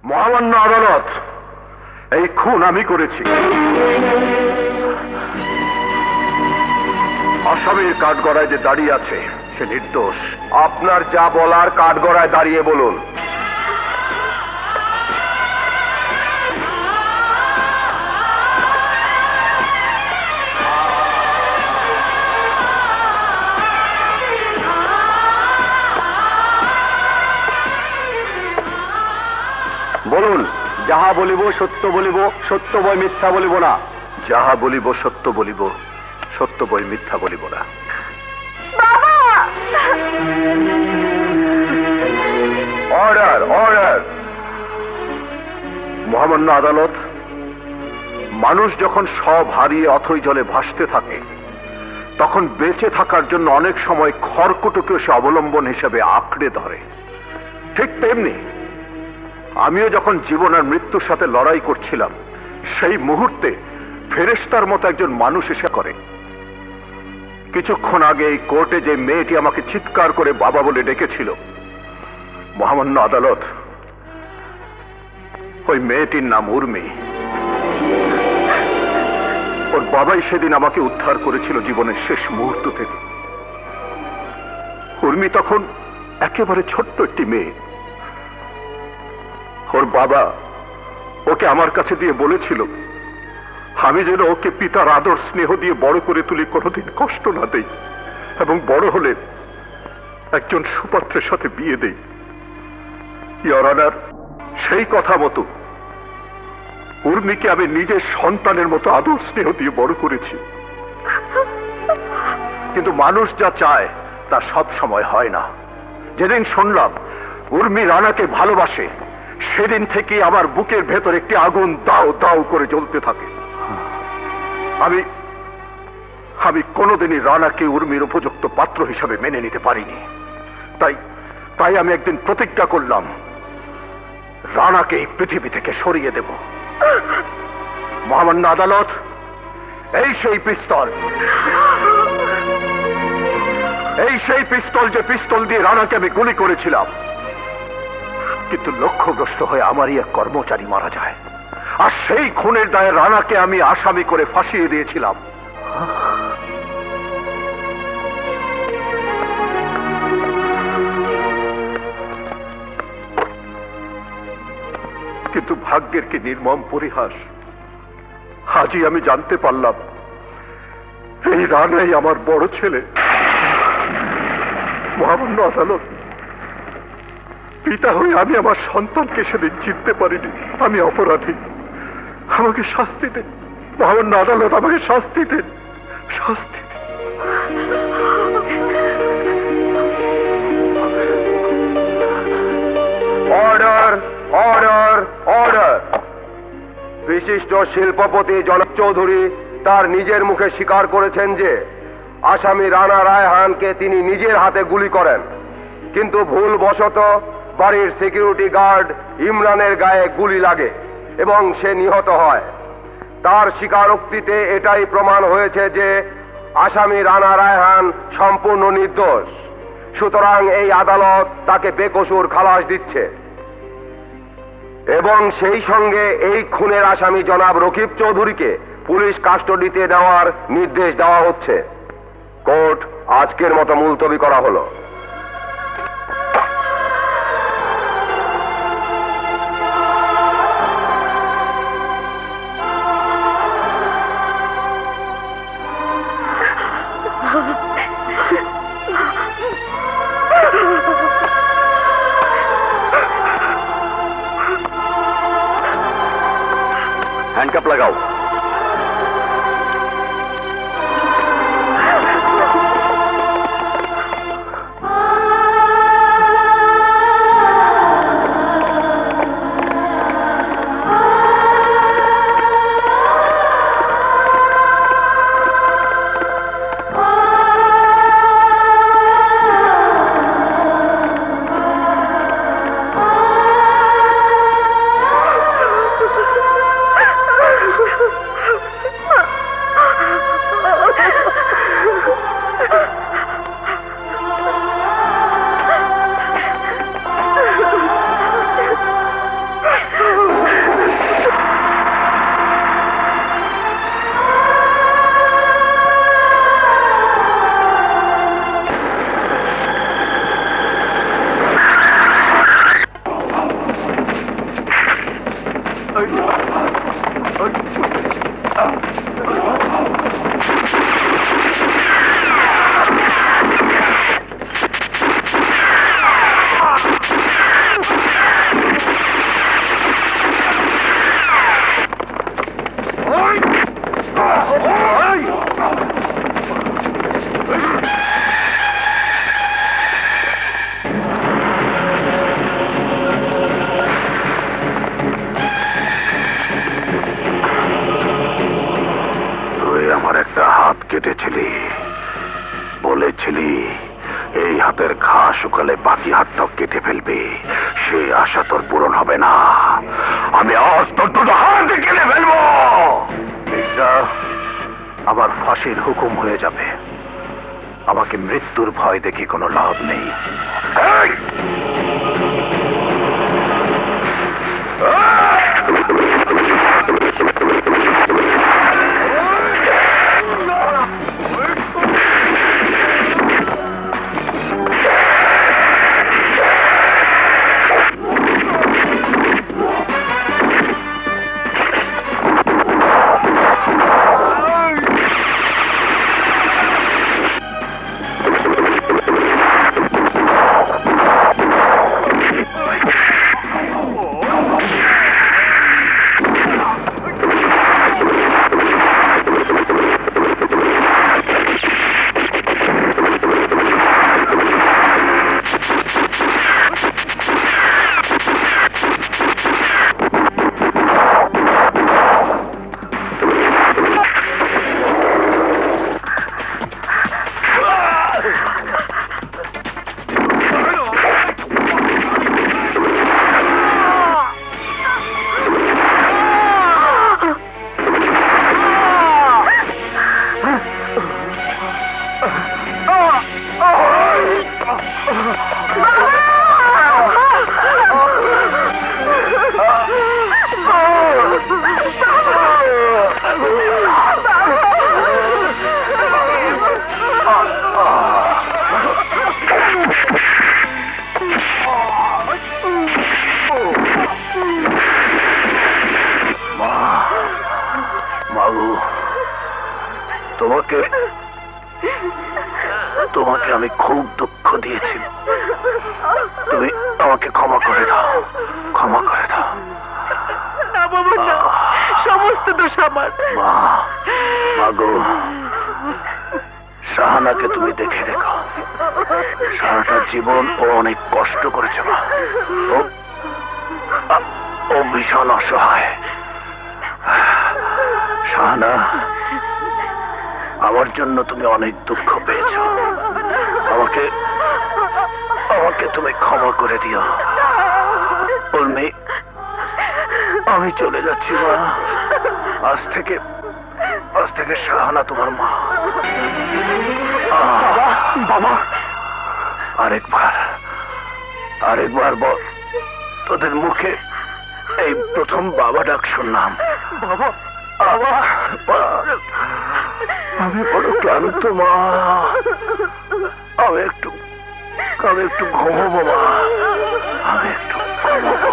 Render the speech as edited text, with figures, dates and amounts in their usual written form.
মহামান্য আদালত, এই খুন আমি করেছি। আসামির কাঠগড়ায় যে দাঁড়িয়ে আছে সে নির্দোষ। আপনার যা বলার কাঠগড়ায় দাঁড়িয়ে বলুন। বলুন, যাহা বলিব সত্য বলিব, সত্য বই মিথ্যা বলিব না। যাহা বলিব সত্য বলিব, সত্য বই মিথ্যা বলিব না। Order, order. মহামান্য আদালত, মানুষ যখন সব হারিয়ে অথই জলে ভাসতে থাকে তখন বেঁচে থাকার জন্য অনেক সময় খড়কুটোকে সে অবলম্বন হিসেবে আঁকড়ে ধরে। ঠিক তেমনি আমিও যখন জীবন আর মৃত্যুর সাথে লড়াই করছিলাম সেই মুহূর্তে ফেরেশতার মতো একজন মানুষ এসে করে। কিছুক্ষণ আগে এই কোর্টে যে মেয়েটি আমাকে চিৎকার করে বাবা বলে ডেকেছিল, মহামান্য আদালত, ওই মেয়েটির নাম উর্মি। ওর বাবাই সেদিন আমাকে উদ্ধার করেছিল জীবনের শেষ মুহূর্ত থেকে। উর্মি তখন একেবারে ছোট্ট একটি মেয়ে। ওর বাবা ওকে আমার কাছে দিয়ে বলেছিল আমি যেন ওকে পিতার আদর স্নেহ দিয়ে বড় করে তুলি, কোনোদিন কষ্ট না দেই, এবং বড় হলে একজন সুপাত্রের সাথে বিয়ে দেই। ইওর অনার, সেই কথা মতো উর্মিকে আমি নিজের সন্তানের মতো আদর স্নেহ দিয়ে বড় করেছি। কিন্তু মানুষ যা চায় তা সব সময় হয় না। যেদিন শুনলাম উর্মি রানাকে ভালোবাসে সেদিন থেকে আমার বুকের ভেতর একটি আগুন দাও দাও করে জ্বলতে থাকে। আমি কোনোদিনই রানাকে উর্মির উপযুক্ত পাত্র হিসাবে মেনে নিতে পারিনি। তাই আমি একদিন প্রতিজ্ঞা করলাম রানাকে এই পৃথিবী থেকে সরিয়ে দেব। মহামান্য আদালত, এই সেই পিস্তল, এই সেই পিস্তল যে পিস্তল দিয়ে রানাকে আমি গুলি করেছিলাম। কিন্তু লক্ষ্যভ্রষ্ট হয়ে আমারই এক কর্মচারী মারা যায়, আর সেই খুনের দায়ে রানাকে আমি আসামি করে ফাঁসিয়ে দিয়েছিলাম। কিন্তু ভাগ্যের কি নির্মম পরিহাস, আজই আমি জানতে পারলাম এই রানাই আমার বড় ছেলে। মহামান্য আদালত, পিতা হয়ে আমি আমার সন্তানকে সেদিন চিনতে পারিনি। আমি অপরাধী, আমাকে শাস্তি দেন। মহামান্য আদালত, আমাকে শাস্তি দেন, শাস্তি দেন। Order, order, order. বিশিষ্ট শিল্পপতি জনাব চৌধুরী তার নিজের মুখে স্বীকার করেছেন যে আসামি রানা রায়হানকে তিনি নিজের হাতে গুলি করেন, কিন্তু ভুলবশত বাড়ির সিকিউরিটি গার্ড ইমরানের গায়ে গুলি লাগে এবং সে নিহত হয়। তার স্বীকারোক্তিতে এটাই প্রমাণ হয়েছে যে আসামি রানা রায়হান সম্পূর্ণ নির্দোষ। সুতরাং এই আদালত তাকে বেকসুর খালাস দিচ্ছে এবং সেই সঙ্গে এই খুনের আসামি জনাব রকিব চৌধুরীকে পুলিশ কাস্টডিতে নেওয়ার নির্দেশ দেওয়া হচ্ছে। কোর্ট আজকের মতো মুলতবি করা হলো। হ্যান্ডকাপ লাগাও। বলে বাকি হাতটা কেটে ফেলবে, সে আশা তোর পূরণ হবে না। আমি আজ তোর দুটো হাত কেটে ফেলবো। এটা আমার ফাঁসির হুকুম হয়ে যাবে। আমাকে মৃত্যুর ভয় দেখে কোনো লাভ নেই। তোমাকে আমি খুব দুঃখ দিয়েছি। তুমি আমাকে ক্ষমা করে দাও, ক্ষমা করে দাও। না বাবা না, সমস্ত দোষ আমার। মা গো, শাহানাকে তুমি দেখে রেখো। সারাটা জীবন ও অনেক কষ্ট করেছে মা। ও ভীষণ অসহায়। শাহানা, আমার জন্য তুমি অনেক দুঃখ পেয়েছ। আমাকে আমাকে তুমি ক্ষমা করে দিও। উর্মি, আমি চলে যাচ্ছি মা। আজ থেকে শাহানা তোমার মা। বাবা, আরেকবার বল। তোদের মুখে এই প্রথম বাবা ডাক শুনলাম। বাবা, আমি বড় ক্লান্ত মা। আমি একটু ঘুমোবো মা। আমি একটু ঘুমোবো।